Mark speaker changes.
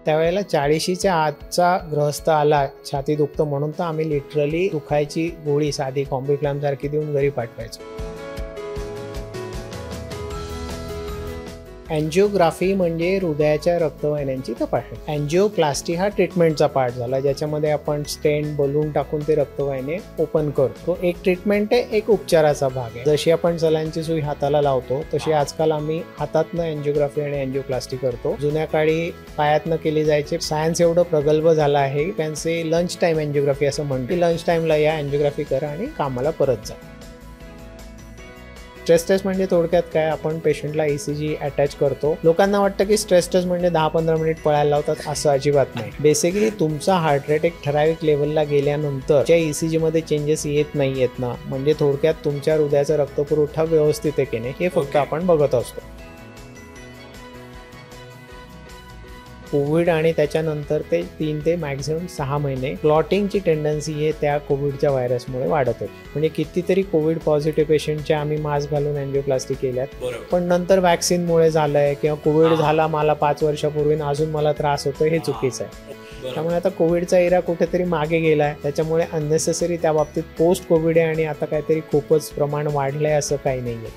Speaker 1: त्यावेळेला 40च्या आतचा ग्रहस्थ आला छाती दुखतं म्हणून तर आम्ही लिटरली दुखायची गोळी साधी कॉम्बिफ्लॅम सारखी देऊन घरी पाठवायचो. अँजिओग्राफी म्हणजे हृदयाच्या रक्तवाहिन्यांची तपासणी. अँजिओप्लास्टी हा ट्रीटमेंटचा पार्ट झाला, ज्याच्यामध्ये आपण स्टेंट बलून टाकून ते रक्तवाहिनी ओपन करतो. एक ट्रीटमेंट आहे, एक उपचाराचा भाग आहे. जशी आपण सलांची सुई हाताला लावतो तशी आजकाल आम्ही हातातनं अँजिओग्राफी आणि अँजिओप्लास्टी करतो. जुन्या काळी पायातनं केली जायचे. सायन्स एवढं प्रगल्भ झालं आहे, त्यांचे लंच टाइम अँजिओग्राफी असं म्हणते. लंच टाइमला या, अँजिओग्राफी करा आणि कामाला परत जा. स्ट्रेस टेस्ट म्हणजे थोडक्यात काय, आपण पेशंटला ECG अटॅच करतो. लोकांना वाटतं की स्ट्रेस टेस्ट म्हणजे 10-15 मिनिट पळायला लावतात, असं अजिबात नाही. बेसिकली तुमचा हार्ट रेट एक ठराविक लेवलला गेल्यानंतर ज्या ECG मध्ये चेंजेस येत नाही आहेत ना, म्हणजे थोडक्यात तुमच्या हृदयाचा रक्तपुरवठा व्यवस्थित आहे की नाही हे फक्त आपण बघत असतो. कोविड आणि त्याच्यानंतर ते 3 ते मॅक्झिमम 6 महिने क्लॉटिंगची टेंडन्सी हे त्या कोविडच्या व्हायरसमुळे वाढत आहे. म्हणजे कितीतरी कोविड पॉझिटिव्ह पेशंटचे आम्ही मास्क घालून अँजिओप्लास्टी केल्यात, पण नंतर वॅक्सिनमुळे झालंय किंवा कोविड झाला मला 5 वर्षापूर्वी अजून मला त्रास होतो, हे चुकीचं आहे. त्यामुळे आता कोविडचा एरा कुठेतरी मागे गेलाय. त्याच्यामुळे अननेसेसरी त्या बाबतीत पोस्ट कोविड आहे आणि आता काहीतरी खूपच प्रमाण वाढलंय असं काही नाहीये.